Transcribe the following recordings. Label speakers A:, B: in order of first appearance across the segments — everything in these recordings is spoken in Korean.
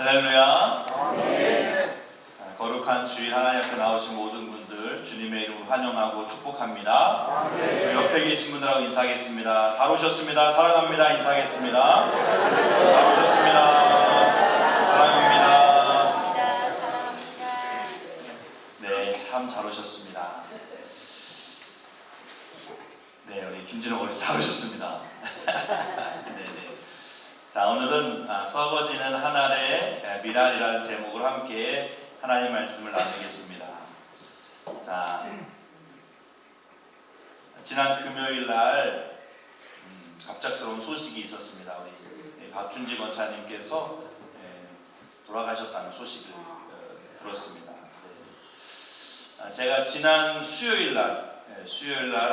A: 할렐루야. 아멘. 거룩한 주일 하나님 앞에 나오신 모든 분들 주님의 이름으로 환영하고 축복합니다. 아멘. 옆에 계신 분들하고 인사하겠습니다. 잘 오셨습니다. 사랑합니다. 인사하겠습니다. 잘 오셨습니다. 사랑합니다. 네, 참 잘 오셨습니다. 네, 우리 김진호 어르신 잘 오셨습니다. 네네. 자, 오늘은 썩어지는 한 알의 미랄이라는 제목으로 함께 하나님 말씀을 나누겠습니다. 자, 지난 금요일 날 갑작스러운 소식이 있었습니다. 우리 박준지 권사님께서 돌아가셨다는 소식을 들었습니다. 네. 제가 지난 수요일 날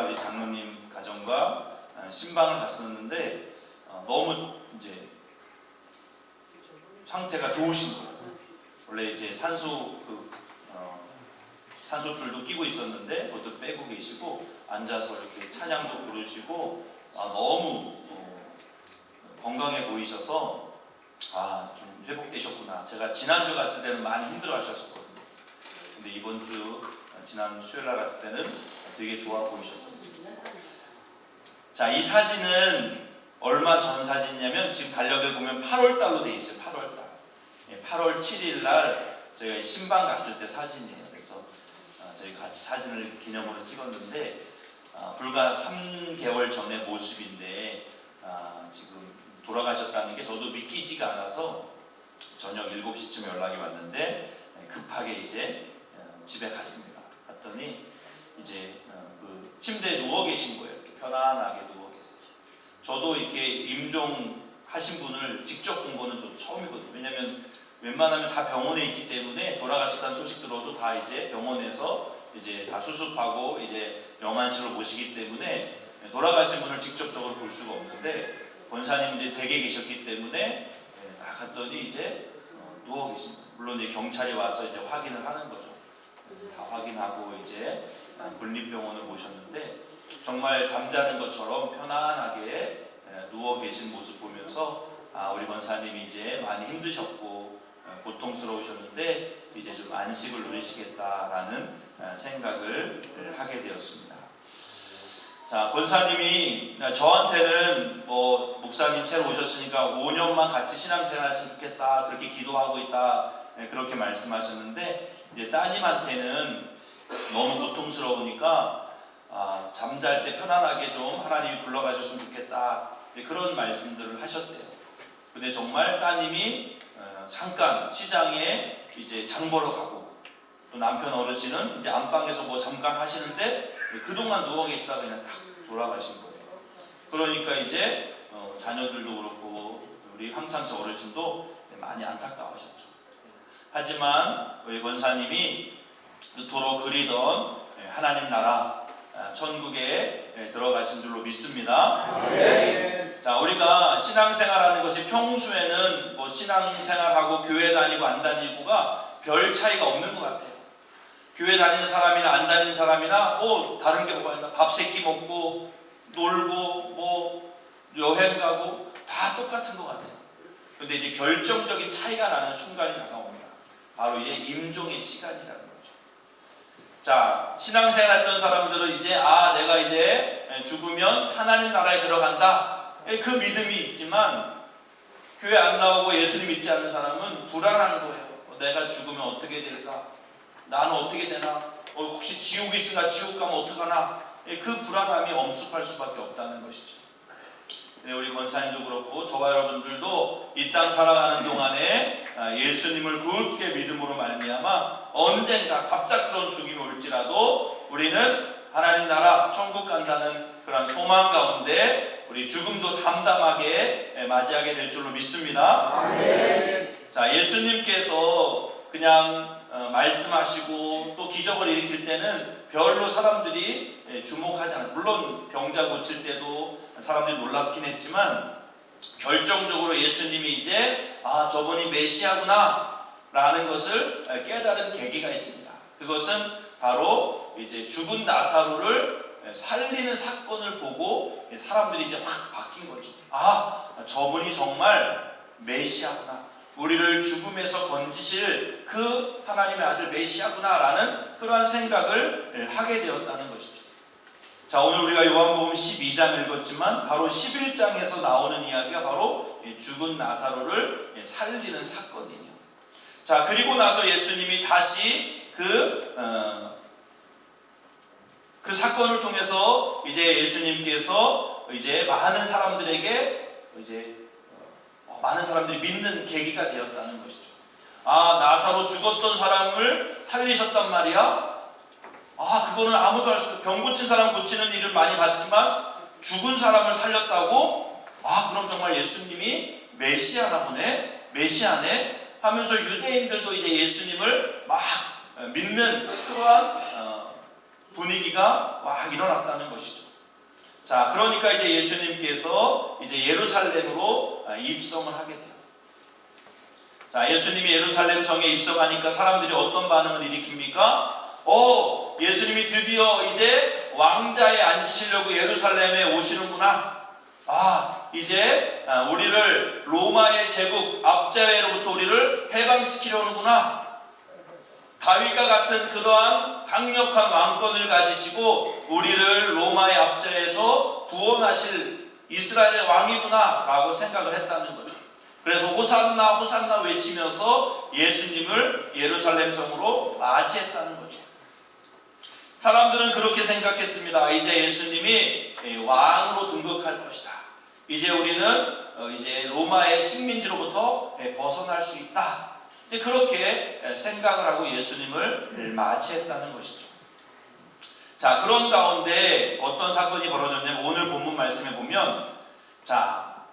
A: 우리 장로님 가정과 신방을 갔었는데 너무 이제 상태가 좋으신 거예요. 원래 이제 산소줄도 끼고 있었는데 그것도 빼고 계시고 앉아서 이렇게 찬양도 부르시고 너무 건강해 보이셔서 좀 회복되셨구나. 제가 지난주 갔을 때는 많이 힘들어하셨었거든요. 근데 이번 주 지난 수요일 날 갔을 때는 되게 좋아 보이셨거든요. 자, 이 사진은 얼마 전 사진이냐면 지금 달력을 보면 8월달로 돼 있어요. 8월달. 8월 7일 날 저희가 신방 갔을 때 사진이에요. 그래서 저희 같이 사진을 기념으로 찍었는데 불과 3개월 전의 모습인데 지금 돌아가셨다는 게 저도 믿기지가 않아서 저녁 7시쯤 연락이 왔는데 급하게 이제 집에 갔습니다. 갔더니 이제 그 침대에 누워 계신 거예요. 이렇게 편안하게 누워 계세요. 저도 이렇게 임종하신 분을 직접 본 거는 저도 처음이거든요. 왜냐면 웬만하면 다 병원에 있기 때문에 돌아가셨다는 소식 들어도 다 이제 병원에서 이제 다 수습하고 이제 영안실로 모시기 때문에 돌아가신 분을 직접적으로 볼 수가 없는데 권사님 이제 댁에 계셨기 때문에 딱 갔더니 이제 누워 계십니다. 물론 이제 경찰이 와서 이제 확인을 하는 거죠. 다 확인하고 이제 국립병원을 모셨는데 정말 잠자는 것처럼 편안하게 누워 계신 모습 보면서 우리 권사님이 이제 많이 힘드셨고 고통스러우셨는데 이제 좀 안식을 누리시겠다라는 생각을 하게 되었습니다. 자, 권사님이 저한테는 목사님 새로 오셨으니까 5년만 같이 신앙생활 했으면 좋겠다 그렇게 기도하고 있다 그렇게 말씀하셨는데 이제 따님한테는 너무 고통스러우니까 잠잘 때 편안하게 좀 하나님이 불러가셨으면 좋겠다 그런 말씀들을 하셨대요. 근데 정말 따님이 잠깐 시장에 이제 장 보러 가고 또 남편 어르신은 이제 안방에서 뭐 잠깐 하시는데 그동안 누워 계시다가 그냥 딱 돌아가신 거예요. 그러니까 이제 자녀들도 그렇고 우리 황창씨 어르신도 많이 안타까워하셨죠. 하지만 우리 권사님이 그토록 그리던 하나님 나라 천국에 들어가신 줄로 믿습니다. 네. 자, 우리가 신앙생활하는 것이 평소에는 뭐 신앙생활하고 교회 다니고 안 다니고가 별 차이가 없는 것 같아요. 교회 다니는 사람이나 안 다니는 사람이나 다른 게 뭐가 있나? 밥 세끼 먹고 놀고 뭐 여행 가고 다 똑같은 것 같아요. 근데 이제 결정적인 차이가 나는 순간이 다가옵니다. 바로 이제 임종의 시간이라는 거죠. 자, 신앙생활 했던 사람들은 이제 내가 이제 죽으면 하나님 나라에 들어간다 그 믿음이 있지만 교회 안 나오고 예수님 믿지 않는 사람은 불안한 거예요. 내가 죽으면 어떻게 될까? 나는 어떻게 되나? 혹시 지옥이 있으나 지옥 가면 어떡하나? 그 불안함이 엄습할 수밖에 없다는 것이죠. 우리 권사님도 그렇고 저와 여러분들도 이 땅 살아가는 동안에 예수님을 굳게 믿음으로 말미암아 언젠가 갑작스러운 죽임이 올지라도 우리는 하나님 나라 천국 간다는 그런 소망 가운데 우리 죽음도 담담하게 맞이하게 될 줄로 믿습니다. 아멘. 자, 예수님께서 그냥 말씀하시고 또 기적을 일으킬 때는 별로 사람들이 주목하지 않았어요. 물론 병자 고칠 때도 사람들이 놀랍긴 했지만 결정적으로 예수님이 이제 저분이 메시아구나 라는 것을 깨달은 계기가 있습니다. 그것은 바로 이제 죽은 나사로를 살리는 사건을 보고 사람들이 이제 확 바뀐 거죠. 저분이 정말 메시아구나. 우리를 죽음에서 건지실 그 하나님의 아들 메시아구나라는 그러한 생각을 하게 되었다는 것이죠. 자, 오늘 우리가 요한복음 12장 읽었지만 바로 11장에서 나오는 이야기가 바로 죽은 나사로를 살리는 사건이에요. 자, 그리고 나서 예수님이 다시 그 사건을 통해서 이제 예수님께서 이제 많은 사람들에게 많은 사람들이 믿는 계기가 되었다는 것이죠. 아, 나사로 죽었던 사람을 살리셨단 말이야? 아, 그거는 아무도 할 수 없어. 병 고친 사람 고치는 일을 많이 봤지만 죽은 사람을 살렸다고? 아, 그럼 정말 예수님이 메시아나 보네? 메시아네? 하면서 유대인들도 이제 예수님을 막 믿는 그러한 분위기가 막 일어났다는 것이죠. 자, 그러니까 이제 예수님께서 이제 예루살렘으로 입성을 하게 돼요. 자, 예수님이 예루살렘 성에 입성하니까 사람들이 어떤 반응을 일으킵니까? 예수님이 드디어 이제 왕자에 앉으시려고 예루살렘에 오시는구나. 아, 이제 우리를 로마의 제국 압제로부터 우리를 해방시키려는구나. 다윗과 같은 그러한 강력한 왕권을 가지시고 우리를 로마의 압제에서 구원하실 이스라엘의 왕이구나 라고 생각을 했다는 거죠. 그래서 호산나 호산나 외치면서 예수님을 예루살렘 성으로 맞이했다는 거죠. 사람들은 그렇게 생각했습니다. 이제 예수님이 왕으로 등극할 것이다. 이제 우리는 이제 로마의 식민지로부터 벗어날 수 있다. 이제 그렇게 생각을 하고 예수님을 맞이했다는 것이죠. 자, 그런 가운데 어떤 사건이 벌어졌냐면 오늘 본문 말씀에 보면, 자,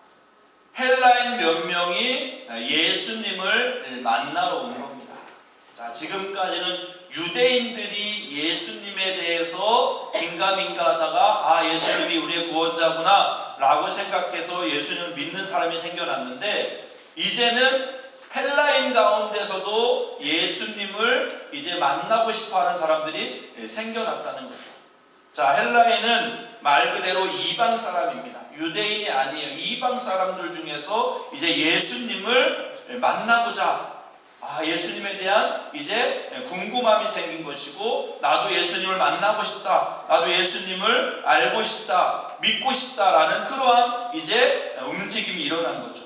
A: 헬라인 몇 명이 예수님을 만나러 온 겁니다. 자, 지금까지는 유대인들이 예수님에 대해서 긴가민가 하다가 예수님이 우리의 구원자구나 라고 생각해서 예수님을 믿는 사람이 생겨났는데, 이제는 헬라인 가운데서도 예수님을 이제 만나고 싶어하는 사람들이 생겨났다는 거죠. 자, 헬라인은 말 그대로 이방 사람입니다. 유대인이 아니에요. 이방 사람들 중에서 이제 예수님을 만나고자, 예수님에 대한 이제 궁금함이 생긴 것이고, 나도 예수님을 만나고 싶다, 나도 예수님을 알고 싶다, 믿고 싶다라는 그러한 이제 움직임이 일어난 거죠.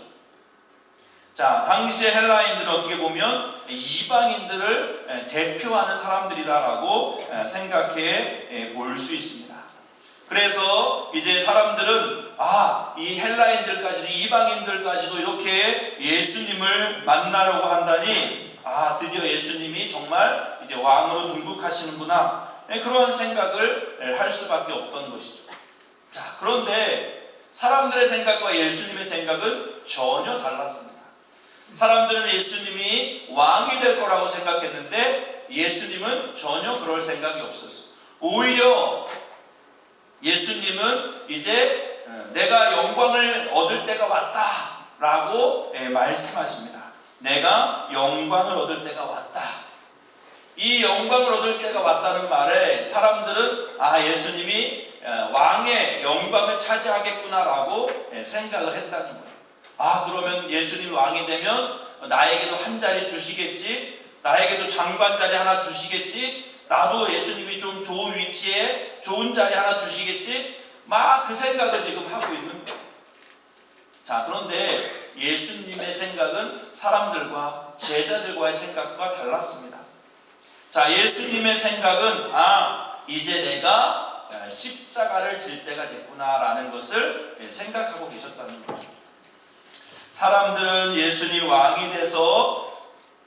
A: 자, 당시의 헬라인들은 어떻게 보면 이방인들을 대표하는 사람들이다라고 생각해 볼 수 있습니다. 그래서 이제 사람들은 이 헬라인들까지도 이방인들까지도 이렇게 예수님을 만나려고 한다니, 드디어 예수님이 정말 이제 왕으로 등극하시는구나, 그런 생각을 할 수밖에 없던 것이죠. 자, 그런데 사람들의 생각과 예수님의 생각은 전혀 달랐습니다. 사람들은 예수님이 왕이 될 거라고 생각했는데 예수님은 전혀 그럴 생각이 없었어요. 오히려 예수님은 이제 내가 영광을 얻을 때가 왔다 라고 말씀하십니다. 내가 영광을 얻을 때가 왔다. 이 영광을 얻을 때가 왔다는 말에 사람들은 예수님이 왕의 영광을 차지하겠구나 라고 생각을 했다는 거예요. 그러면 예수님 왕이 되면 나에게도 한 자리 주시겠지, 나에게도 장관 자리 하나 주시겠지, 나도 예수님이 좀 좋은 위치에 좋은 자리 하나 주시겠지, 막 그 생각을 지금 하고 있는 거예요. 자, 그런데 예수님의 생각은 사람들과 제자들과의 생각과 달랐습니다. 자, 예수님의 생각은 이제 내가 십자가를 질 때가 됐구나 라는 것을 생각하고 계셨다는 거죠. 사람들은 예수님 왕이 돼서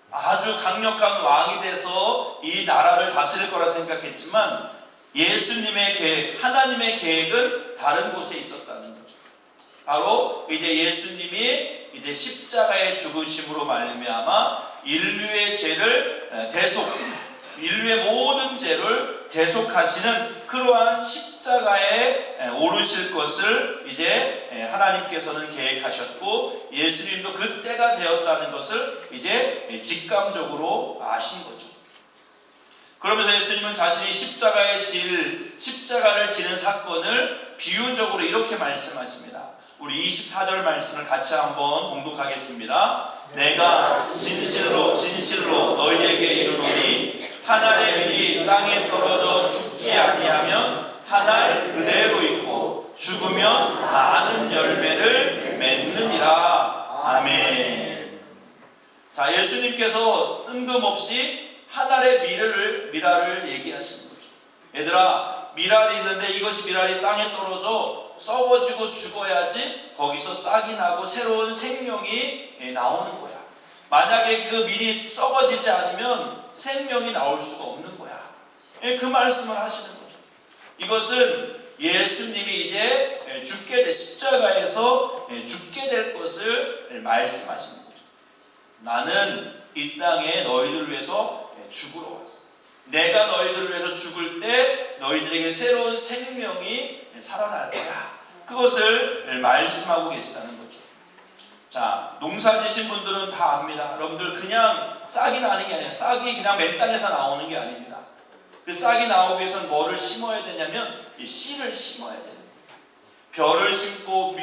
A: 아주 강력한 왕이 돼서 이 나라를 다스릴 거라 생각했지만 예수님의 계획, 하나님의 계획은 다른 곳에 있었다는 거죠. 바로 이제 예수님이 이제 십자가의 죽으심으로 말미암아 인류의 죄를 인류의 모든 죄를 대속하시는 그러한 십자가에 오르실 것을 이제 하나님께서는 계획하셨고, 예수님도 그때가 되었다는 것을 이제 직감적으로 아신 거죠. 그러면서 예수님은 자신이 십자가를 지는 사건을 비유적으로 이렇게 말씀하십니다. 우리 24절 말씀을 같이 한번 봉독하겠습니다. 내가 진실로 진실로 너희에게 이르노니 한 알의 밀이 땅에 떨어져 죽지 아니하면 한 알 그대로 있고 죽으면 많은 열매를 맺느니라. 아멘. 자, 예수님께서 뜬금없이 한 알의 미랄을 얘기하시는 거죠. 얘들아, 미랄이 있는데 이것이 미랄이 땅에 떨어져 썩어지고 죽어야지 거기서 싹이 나고 새로운 생명이 나오는 거야. 만약에 그 밀이 썩어지지 않으면 생명이 나올 수가 없는 거야. 그 말씀을 하시는 거죠. 이것은 예수님이 이제 죽게 될 십자가에서 죽게 될 것을 말씀하시는 거죠. 나는 이 땅에 너희들 위해서 죽으러 왔어. 내가 너희들을 위해서 죽을 때 너희들에게 새로운 생명이 살아날 거야. 그것을 말씀하고 계시다는 거죠. 자, 농사 지신 분들은 다 압니다. 여러분들, 그냥 싹이 나는 게 아니에요. 싹이 그냥 맨 땅에서 나오는 게 아닙니다. 그 싹이 나오기 위해서는 뭐를 심어야 되냐면 이 씨를 심어야 되는 거예요. 벼를 심고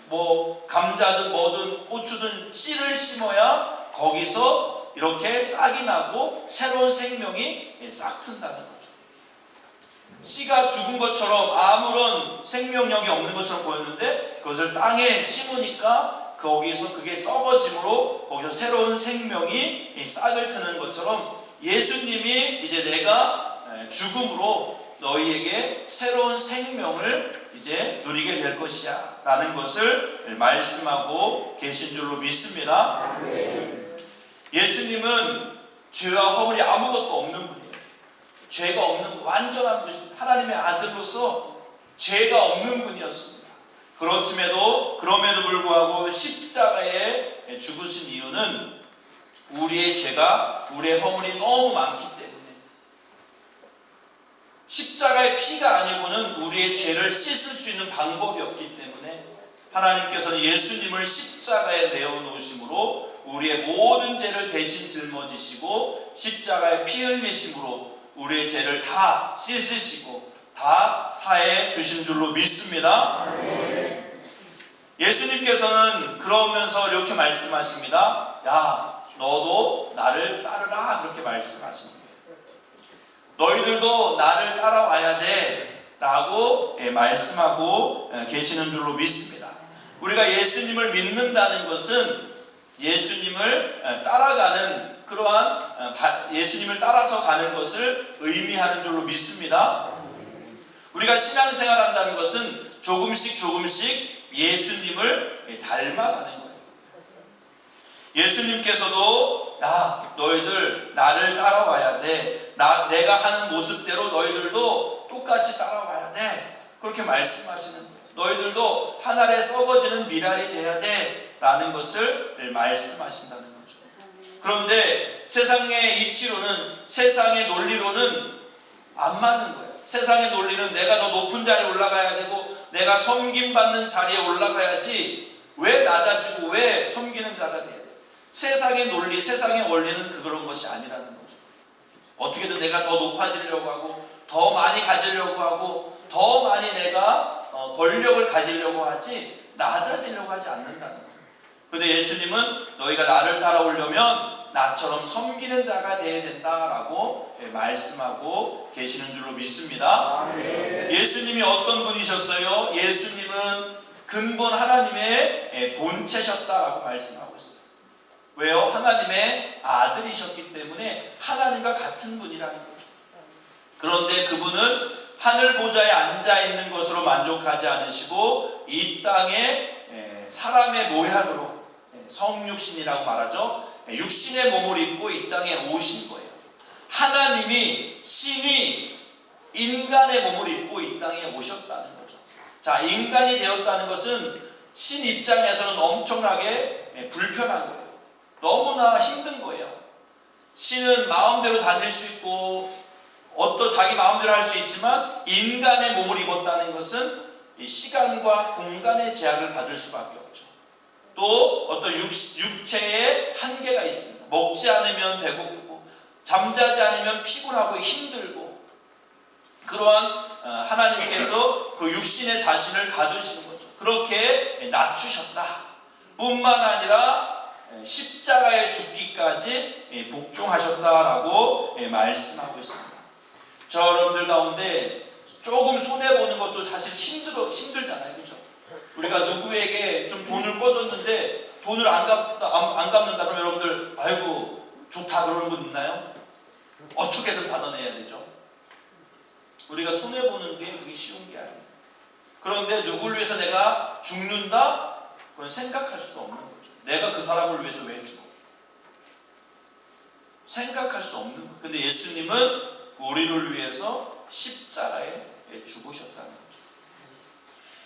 A: 뭐 감자든 뭐든 고추든 씨를 심어야 거기서 이렇게 싹이 나고 새로운 생명이 싹 튼다는 거죠. 씨가 죽은 것처럼 아무런 생명력이 없는 것처럼 보였는데 그것을 땅에 심으니까 거기서 그게 썩어짐으로 거기서 새로운 생명이 싹을 트는 것처럼 예수님이 이제 내가 죽음으로 너희에게 새로운 생명을 이제 누리게 될 것이야 라는 것을 말씀하고 계신 줄로 믿습니다. 예수님은 죄와 허물이 아무것도 없는 분이에요. 죄가 없는 완전한 분이십니다. 하나님의 아들로서 죄가 없는 분이었습니다. 그럼에도 불구하고 십자가에 죽으신 이유는 우리의 죄가, 우리의 허물이 너무 많기 때문에, 십자가의 피가 아니고는 우리의 죄를 씻을 수 있는 방법이 없기 때문에 하나님께서는 예수님을 십자가에 내어놓으심으로 우리의 모든 죄를 대신 짊어지시고 십자가에 피 흘리심으로 우리의 죄를 다 씻으시고 다 사해 주신 줄로 믿습니다. 예수님께서는 그러면서 이렇게 말씀하십니다. 야, 너도 나를 따르라, 그렇게 말씀하십니다. 너희들도 나를 따라와야 돼 라고 말씀하고 계시는 줄로 믿습니다. 우리가 예수님을 믿는다는 것은 예수님을 따라가는 그러한 예수님을 따라서 가는 것을 의미하는 줄로 믿습니다. 우리가 신앙생활 한다는 것은 조금씩 예수님을 닮아가는 거예요. 예수님께서도 너희들 나를 따라와야 돼. 내가 하는 모습대로 너희들도 똑같이 따라와야 돼. 그렇게 말씀하시는 거예요. 너희들도 하늘에 썩어지는 미랄이 돼야 돼 라는 것을 말씀하신다는 거죠. 그런데 세상의 이치로는, 세상의 논리로는 안 맞는 거예요. 세상의 논리는 내가 더 높은 자리에 올라가야 되고 내가 섬김받는 자리에 올라가야지 왜 낮아지고 왜 섬기는 자가 돼야 돼요. 세상의 논리, 세상의 원리는 그런 것이 아니라는 거죠. 어떻게든 내가 더 높아지려고 하고 더 많이 가지려고 하고 더 많이 내가 권력을 가지려고 하지 낮아지려고 하지 않는다는 거예요. 그런데 예수님은 너희가 나를 따라오려면 나처럼 섬기는 자가 되어야 된다라고 말씀하고 계시는 줄로 믿습니다. 예수님이 어떤 분이셨어요? 예수님은 근본 하나님의 본체셨다라고 말씀하고 있어요. 왜요? 하나님의 아들이셨기 때문에 하나님과 같은 분이라는 거죠. 그런데 그분은 하늘 보좌에 앉아 있는 것으로 만족하지 않으시고 이 땅에 사람의 모양으로, 성육신이라고 말하죠. 육신의 몸을 입고 이 땅에 오신 거예요. 하나님이, 신이 인간의 몸을 입고 이 땅에 오셨다는 거죠. 자, 인간이 되었다는 것은 신 입장에서는 엄청나게 불편한 거예요. 너무나 힘든 거예요. 신은 마음대로 다닐 수 있고 자기 마음대로 할 수 있지만 인간의 몸을 입었다는 것은 시간과 공간의 제약을 받을 수밖에 없죠. 또 어떤 육체의 한계가 있습니다. 먹지 않으면 배고프고 잠자지 않으면 피곤하고 힘들고, 그러한 하나님께서 그 육신의 자신을 가두시는 거죠. 그렇게 낮추셨다 뿐만 아니라 십자가에 죽기까지 복종하셨다라고 말씀하고 있습니다. 저 여러분들 가운데 조금 손해보는 것도 사실 힘들잖아요. 그죠? 우리가 누구에게 좀 돈을 꿔줬는데 돈을 안 갚는다 그러면 여러분들 아이고 좋다 그러는 분 있나요? 어떻게든 받아내야 되죠. 우리가 손해보는 게 그게 쉬운 게 아니에요. 그런데 누구를 위해서 내가 죽는다? 그건 생각할 수도 없는 거죠. 내가 그 사람을 위해서 왜 죽어? 생각할 수 없는 거예요. 근데 예수님은 우리를 위해서 십자가에 죽으셨다는 거죠.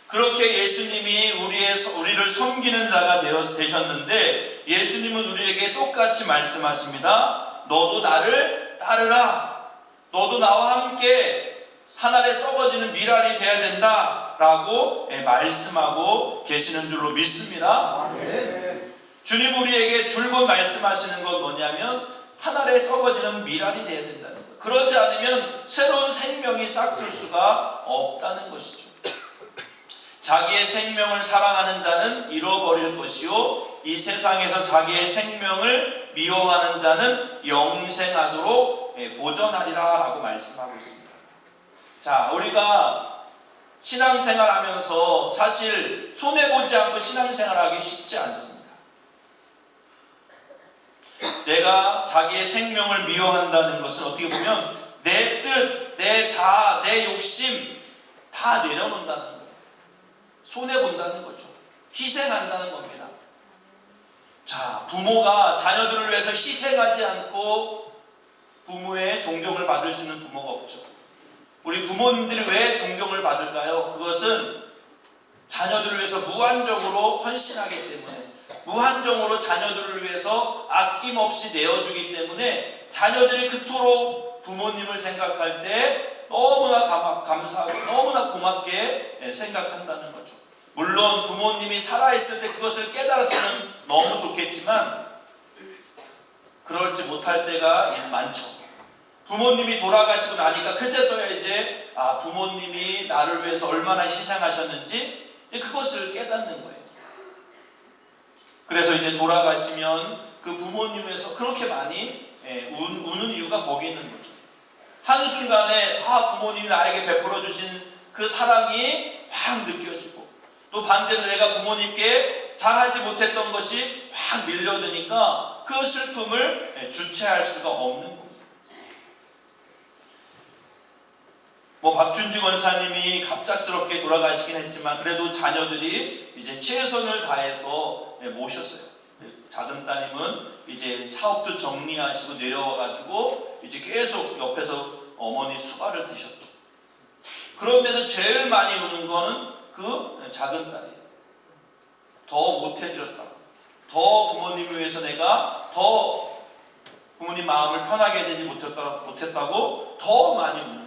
A: 그렇게 예수님이 우리를 섬기는 자가 되셨는데 예수님은 우리에게 똑같이 말씀하십니다. 너도 나를 따르라. 너도 나와 함께 하늘에 썩어지는 미랄이 되어야 된다 라고 말씀하고 계시는 줄로 믿습니다. 주님 우리에게 줄곧 말씀하시는 건 뭐냐면 하늘에 썩어지는 미랄이 되어야 된다는 거예요. 그러지 않으면 새로운 생명이 싹틀 수가 없다는 것이죠. 자기의 생명을 사랑하는 자는 잃어버릴 것이요 이 세상에서 자기의 생명을 미워하는 자는 영생하도록 보전하리라 라고 말씀하고 있습니다. 자, 우리가 신앙생활 하면서 사실 손해보지 않고 신앙생활하기 쉽지 않습니다. 내가 자기의 생명을 미워한다는 것은 어떻게 보면 내 뜻, 내 자아, 내 욕심 다 내려놓는다는 거예요. 손해본다는 거죠. 희생한다는 겁니다. 자, 부모가 자녀들을 위해서 희생하지 않고 부모의 존경을 받을 수 있는 부모가 없죠. 우리 부모님들이 왜 존경을 받을까요? 그것은 자녀들을 위해서 무한적으로 헌신하기 때문에, 무한적으로 자녀들을 위해서 아낌없이 내어주기 때문에 자녀들이 그토록 부모님을 생각할 때 너무나 감사하고 너무나 고맙게 생각한다는 거죠. 물론 부모님이 살아있을 때 그것을 깨달았으면 너무 좋겠지만 그럴지 못할 때가 많죠. 부모님이 돌아가시고 나니까 그제서야 이제 부모님이 나를 위해서 얼마나 희생하셨는지 이제 그것을 깨닫는 거예요. 그래서 이제 돌아가시면 그 부모님에서 그렇게 많이 우는 이유가 거기 있는 거죠. 한순간에 부모님이 나에게 베풀어 주신 그 사랑이 확 느껴지고 또 반대로 내가 부모님께 잘하지 못했던 것이 확 밀려드니까 그 슬픔을 주체할 수가 없는 거예요. 박준주 권사님이 갑작스럽게 돌아가시긴 했지만 그래도 자녀들이 이제 최선을 다해서 모셨어요. 작은 따님은 이제 사업도 정리하시고 내려와가지고 이제 계속 옆에서 어머니 수발을 드셨죠. 그런데도 제일 많이 우는 거는 그 작은 딸이에요. 더 못해드렸다고, 더 부모님을 위해서 내가 더 부모님 마음을 편하게 해드리지 못했다고 더 많이 우는 거예요.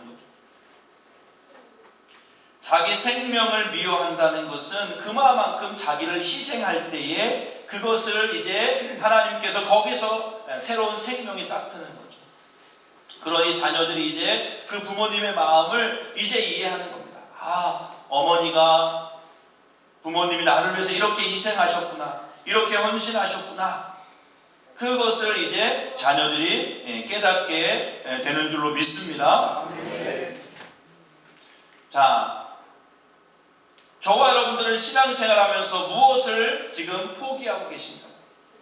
A: 자기 생명을 미워한다는 것은 그만큼 자기를 희생할 때에 그것을 이제 하나님께서 거기서 새로운 생명이 싹트는 거죠. 그러니 자녀들이 이제 그 부모님의 마음을 이제 이해하는 겁니다. 어머니가 부모님이 나를 위해서 이렇게 희생하셨구나, 이렇게 헌신하셨구나. 그것을 이제 자녀들이 깨닫게 되는 줄로 믿습니다. 자, 저와 여러분들은 신앙생활하면서 무엇을 지금 포기하고 계신가?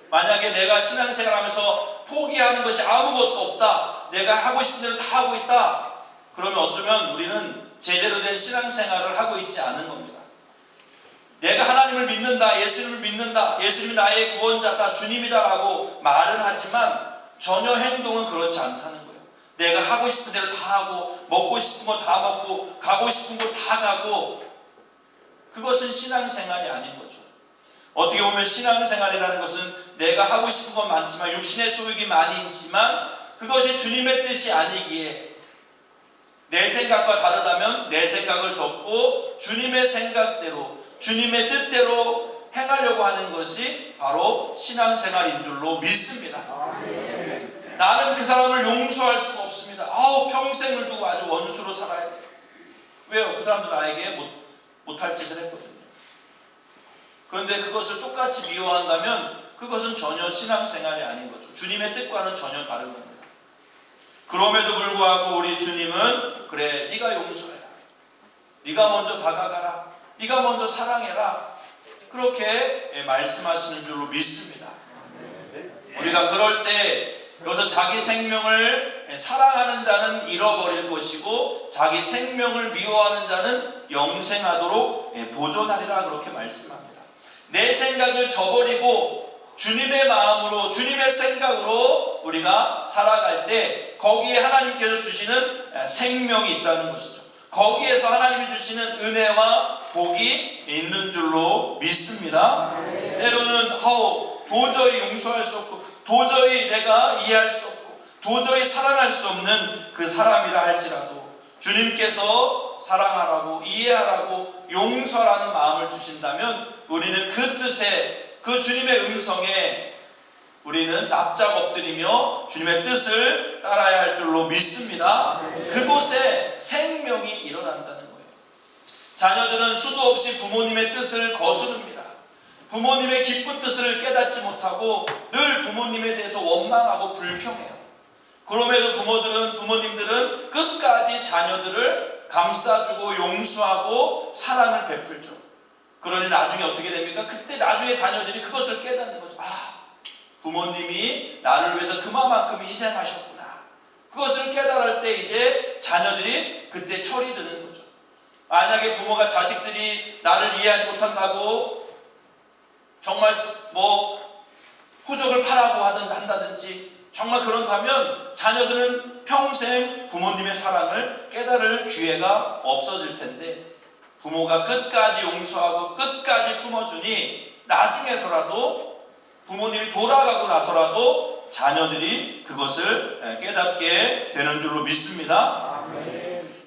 A: 만약에 내가 신앙생활하면서 포기하는 것이 아무것도 없다, 내가 하고 싶은 대로 다 하고 있다, 그러면 어쩌면 우리는 제대로 된 신앙생활을 하고 있지 않은 겁니다. 내가 하나님을 믿는다, 예수님을 믿는다, 예수님이 나의 구원자다, 주님이다 라고 말은 하지만 전혀 행동은 그렇지 않다는 거예요. 내가 하고 싶은 대로 다 하고 먹고 싶은 거 다 먹고 가고 싶은 거 다 가고, 그것은 신앙생활이 아닌 거죠. 어떻게 보면 신앙생활이라는 것은 내가 하고 싶은 건 많지만 육신의 소욕이 많이 있지만 그것이 주님의 뜻이 아니기에 내 생각과 다르다면 내 생각을 접고 주님의 생각대로 주님의 뜻대로 행하려고 하는 것이 바로 신앙생활인 줄로 믿습니다. 나는 그 사람을 용서할 수가 없습니다. 평생을 두고 아주 원수로 살아야 돼요. 왜요? 그 사람도 나에게 못할 짓을 했거든요. 그런데 그것을 똑같이 미워한다면 그것은 전혀 신앙생활이 아닌 거죠. 주님의 뜻과는 전혀 다른 겁니다. 그럼에도 불구하고 우리 주님은 그래, 네가 용서해라, 네가 먼저 다가가라, 네가 먼저 사랑해라, 그렇게 말씀하시는 줄로 믿습니다. 우리가 그럴 때 여기서 자기 생명을 사랑하는 자는 잃어버릴 것이고 자기 생명을 미워하는 자는 영생하도록 보존하리라, 그렇게 말씀합니다. 내 생각을 저버리고 주님의 마음으로, 주님의 생각으로 우리가 살아갈 때 거기에 하나님께서 주시는 생명이 있다는 것이죠. 거기에서 하나님이 주시는 은혜와 복이 있는 줄로 믿습니다. 때로는 도저히 용서할 수 없고 도저히 내가 이해할 수 없고 도저히 사랑할 수 없는 그 사람이라 할지라도 주님께서 사랑하라고, 이해하라고, 용서라는 마음을 주신다면 우리는 그 뜻에, 그 주님의 음성에 우리는 납작 엎드리며 주님의 뜻을 따라야 할 줄로 믿습니다. 그곳에 생명이 일어난다는 거예요. 자녀들은 수도 없이 부모님의 뜻을 거스릅니다. 부모님의 깊은 뜻을 깨닫지 못하고 늘 부모님에 대해서 원망하고 불평해요. 그럼에도 부모님들은 끝까지 자녀들을 감싸주고 용서하고 사랑을 베풀죠. 그러니 나중에 어떻게 됩니까? 그때 나중에 자녀들이 그것을 깨닫는 거죠. 부모님이 나를 위해서 그만큼 희생하셨구나. 그것을 깨달을 때 이제 자녀들이 그때 철이 드는 거죠. 만약에 부모가 자식들이 나를 이해하지 못한다고 정말 후족을 파라고 한다든지 정말 그렇다면 자녀들은 평생 부모님의 사랑을 깨달을 기회가 없어질 텐데 부모가 끝까지 용서하고 끝까지 품어주니 나중에서라도 부모님이 돌아가고 나서라도 자녀들이 그것을 깨닫게 되는 줄로 믿습니다.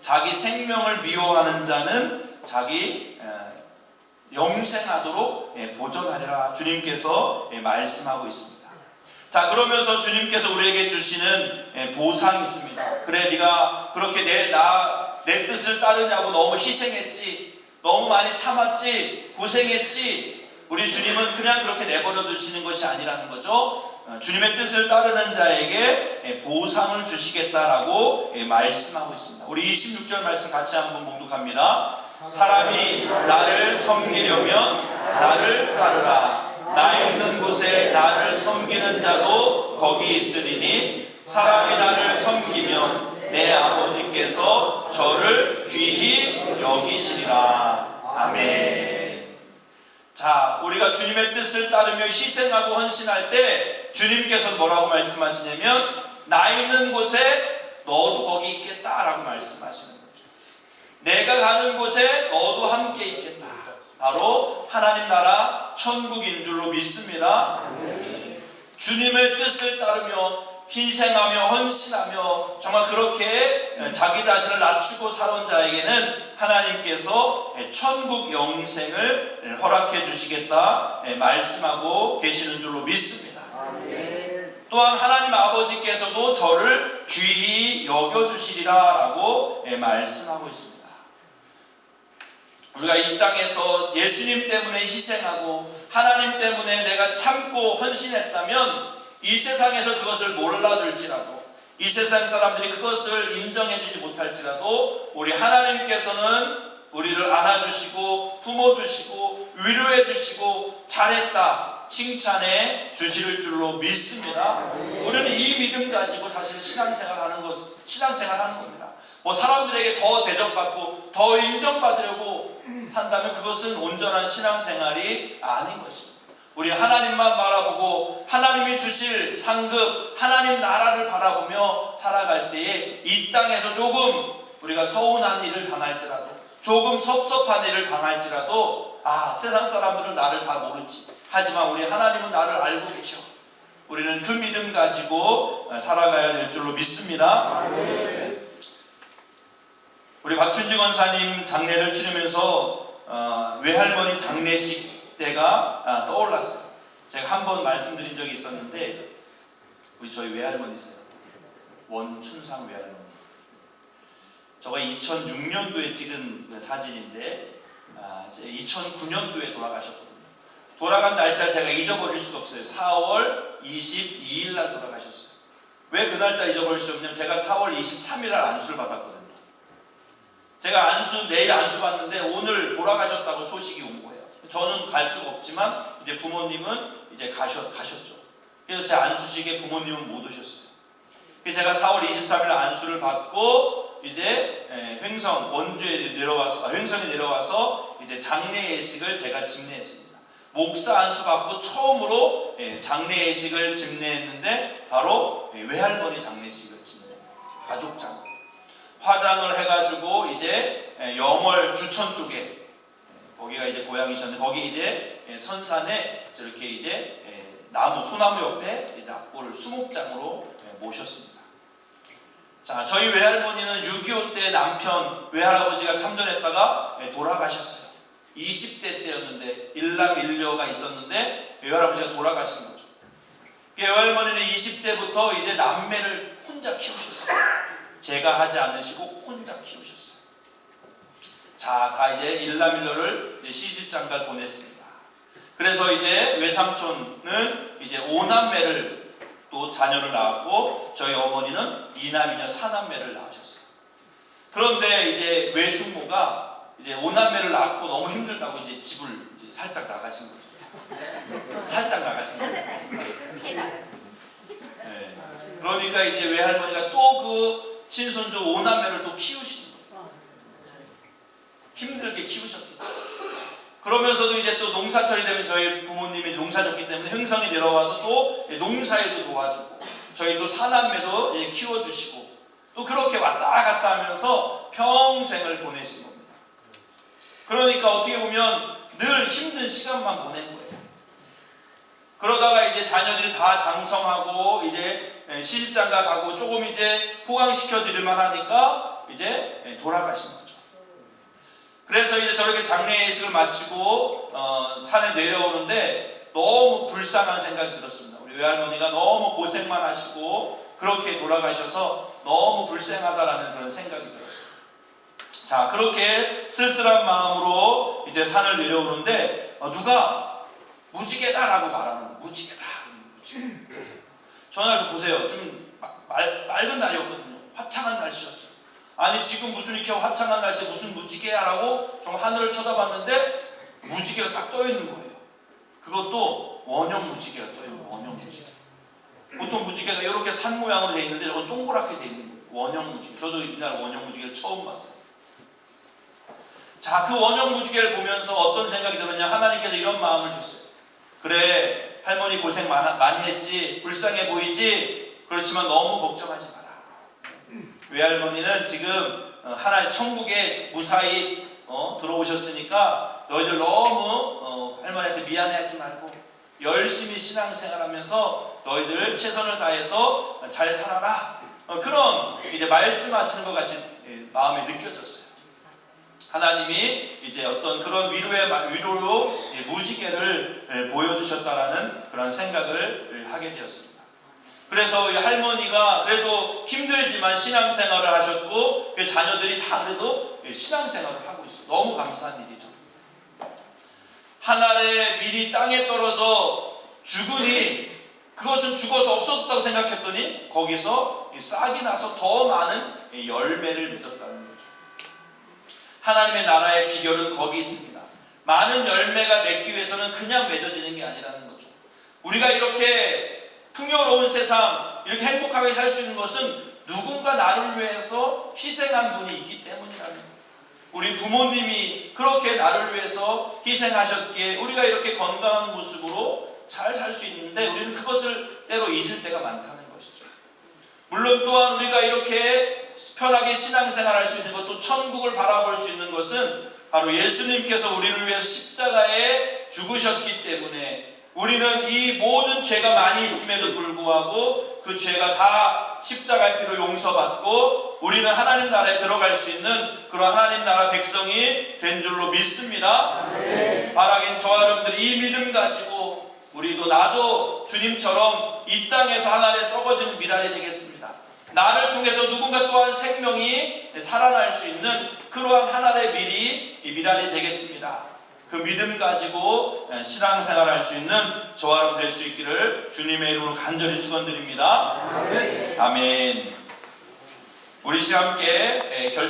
A: 자기 생명을 미워하는 자는 자기 영생하도록 보존하리라, 주님께서 말씀하고 있습니다. 자, 그러면서 주님께서 우리에게 주시는 보상이 있습니다. 그래, 네가 그렇게 내 뜻을 따르냐고 너무 희생했지, 너무 많이 참았지, 고생했지. 우리 주님은 그냥 그렇게 내버려 두시는 것이 아니라는 거죠. 주님의 뜻을 따르는 자에게 보상을 주시겠다라고 말씀하고 있습니다. 우리 26절 말씀 같이 한번 봉독합니다. 사람이 나를 섬기려면 나를 따르라. 나 있는 곳에 나를 섬기는 자도 거기 있으리니 사람이 나를 섬기면 내 아버지께서 저를 귀히 여기시리라. 아멘. 자, 우리가 주님의 뜻을 따르며 희생하고 헌신할 때 주님께서 뭐라고 말씀하시냐면 나 있는 곳에 너도 거기 있겠다라고 말씀하시는 거죠. 내가 가는 곳에 너도 함께 있겠다. 바로 하나님 나라 천국인 줄로 믿습니다. 주님의 뜻을 따르며 희생하며 헌신하며 정말 그렇게 자기 자신을 낮추고 살아온 자에게는 하나님께서 천국 영생을 허락해 주시겠다 말씀하고 계시는 줄로 믿습니다. 또한 하나님 아버지께서도 저를 귀히 여겨주시리라 라고 말씀하고 있습니다. 우리가 이 땅에서 예수님 때문에 희생하고 하나님 때문에 내가 참고 헌신했다면 이 세상에서 그것을 몰라줄지라도, 이 세상 사람들이 그것을 인정해주지 못할지라도 우리 하나님께서는 우리를 안아주시고 품어주시고 위로해주시고 잘했다 칭찬해 주실 줄로 믿습니다. 우리는 이 믿음 가지고 사실 신앙생활 하는 겁니다. 사람들에게 더 대접받고 더 인정받으려고 산다면 그것은 온전한 신앙생활이 아닌 것입니다. 우리 하나님만 바라보고 하나님이 주실 상급, 하나님 나라를 바라보며 살아갈 때에 이 땅에서 조금 우리가 서운한 일을 당할지라도, 조금 섭섭한 일을 당할지라도 세상 사람들은 나를 다 모르지, 하지만 우리 하나님은 나를 알고 계셔. 우리는 그 믿음 가지고 살아가야 될 줄로 믿습니다. 우리 박춘지 권사님 장례를 치르면서 외할머니 장례식 때가 떠올랐어요. 제가 한번 말씀드린 적이 있었는데 우리 저희 외할머니세요. 원춘상 외할머니. 저가 2006년도에 찍은 사진인데 2009년도에 돌아가셨거든요. 돌아간 날짜 제가 잊어버릴 수가 없어요. 4월 22일 날 돌아가셨어요. 왜 그 날짜 잊어버릴 수 없냐면 제가 4월 23일 날 안수를 받았거든요. 제가 내일 안수 받는데 오늘 돌아가셨다고 소식이 온 거예요. 저는 갈 수가 없지만 이제 부모님은 이제 가셨죠. 그래서 제 안수식에 부모님은 못 오셨어요. 그래서 제가 4월 23일 안수를 받고 이제 원주에 내려와서 횡성에 내려와서 이제 장례 예식을 제가 집례했습니다. 목사 안수 받고 처음으로 장례 예식을 집례했는데 바로 외할머니 장례식을 집례했습니다. 가족장 화장을 해가지고 이제 영월 주천 쪽에 거기가 이제 고향이셨는데 거기 이제 선산에 저렇게 이제 소나무 옆에 납골을 수목장으로 모셨습니다. 자, 저희 외할머니는 6.25 때 남편 외할아버지가 참전했다가 돌아가셨어요. 20대 때였는데 일남 일녀가 있었는데 외할아버지가 돌아가신 거죠. 외할머니는 20대부터 이제 남매를 혼자 키우셨어요. 제가 하지 않으시고 혼자 키우셨어요. 자, 다 이제 일남일녀를 이제 시집장가를 보냈습니다. 그래서 이제 외삼촌은 이제 5남매를 또 자녀를 낳았고 저희 어머니는 2남이녀 4남매를 낳으셨어요. 그런데 이제 외숙모가 이제 5남매를 낳고 너무 힘들다고 이제 집을 이제 살짝 나가신 거죠. 살짝 나가신 거죠. 네. 그러니까 이제 외할머니가 또 그 친손주 5남매를 또 키우시는 거예요. 힘들게 키우셨겠죠. 그러면서도 이제 또 농사철이 되면 저희 부모님이 농사졌기 때문에 횡성이 내려와서 또 농사일도 도와주고 저희 또 사남매도 키워주시고 또 그렇게 왔다 갔다 하면서 평생을 보내신 겁니다. 그러니까 어떻게 보면 늘 힘든 시간만 보낸 거예요. 그러다가 이제 자녀들이 다 장성하고 이제 시집장가 가고 조금 이제 호강시켜 드릴만 하니까 이제 돌아가신 거죠. 그래서 이제 저렇게 장례 예식을 마치고 산에 내려오는데 너무 불쌍한 생각이 들었습니다. 우리 외할머니가 너무 고생만 하시고 그렇게 돌아가셔서 너무 불쌍하다라는 그런 생각이 들었어요. 자, 그렇게 쓸쓸한 마음으로 이제 산을 내려오는데 누가 무지개다라고 말하는 거예요. 무지개다. 전화해서 보세요. 좀 맑은 날이었거든요. 화창한 날씨였어요. 아니 지금 무슨 이렇게 화창한 날씨에 무슨 무지개야라고 정말 하늘을 쳐다봤는데 무지개가 딱 떠 있는 거예요. 그것도 원형 무지개가 떠 있는 거예요. 원형 무지개. 보통 무지개가 이렇게 산 모양으로 돼 있는데 저건 동그랗게 돼 있는 거예요. 원형 무지개. 저도 이날 원형 무지개를 처음 봤어요. 자, 그 원형 무지개를 보면서 어떤 생각이 들었냐? 하나님께서 이런 마음을 줬어요. 그래, 할머니 고생 많이 했지, 불쌍해 보이지. 그렇지만 너무 걱정하지 마라. 외할머니는 지금 하나의 천국에 무사히 들어오셨으니까 너희들 너무 할머니한테 미안해하지 말고 열심히 신앙생활하면서 너희들 최선을 다해서 잘 살아라. 그런 이제 말씀하시는 것 같이 마음에 느껴졌어요. 하나님이 이제 어떤 그런 위로로 무지개를 보여주셨다라는 그런 생각을 하게 되었습니다. 그래서 이 할머니가 그래도 힘들지만 신앙생활을 하셨고 그 자녀들이 다 그래도 신앙생활을 하고 있어요. 너무 감사한 일이죠. 한 알의 밀이 땅에 떨어져 죽으니 그것은 죽어서 없어졌다고 생각했더니 거기서 싹이 나서 더 많은 열매를 맺었다는 거죠. 하나님의 나라의 비결은 거기 있습니다. 많은 열매가 맺기 위해서는 그냥 맺어지는 게 아니라는 거죠. 우리가 이렇게 풍요로운 세상, 이렇게 행복하게 살 수 있는 것은 누군가 나를 위해서 희생한 분이 있기 때문이라는 거예요. 우리 부모님이 그렇게 나를 위해서 희생하셨기에 우리가 이렇게 건강한 모습으로 잘 살 수 있는데 우리는 그것을 때로 잊을 때가 많다는 것이죠. 물론 또한 우리가 이렇게 편하게 신앙생활할 수 있는 것, 또 천국을 바라볼 수 있는 것은 바로 예수님께서 우리를 위해서 십자가에 죽으셨기 때문에 우리는 이 모든 죄가 많이 있음에도 불구하고 그 죄가 다 십자가의 피로 용서받고 우리는 하나님 나라에 들어갈 수 있는 그런 하나님 나라 백성이 된 줄로 믿습니다. 네. 바라긴 저와 여러분들이 이 믿음 가지고 우리도 나도 주님처럼 이 땅에서 하나님의 썩어지는 미랄이 되겠습니다. 나를 통해서 누군가 또한 생명이 살아날 수 있는 그러한 하나의 미랄이 되겠습니다. 그 믿음 가지고 신앙생활 할 수 있는 저와 여러분 될 수 있기를 주님의 이름으로 간절히 축원드립니다. 아멘. 우리 시간 함께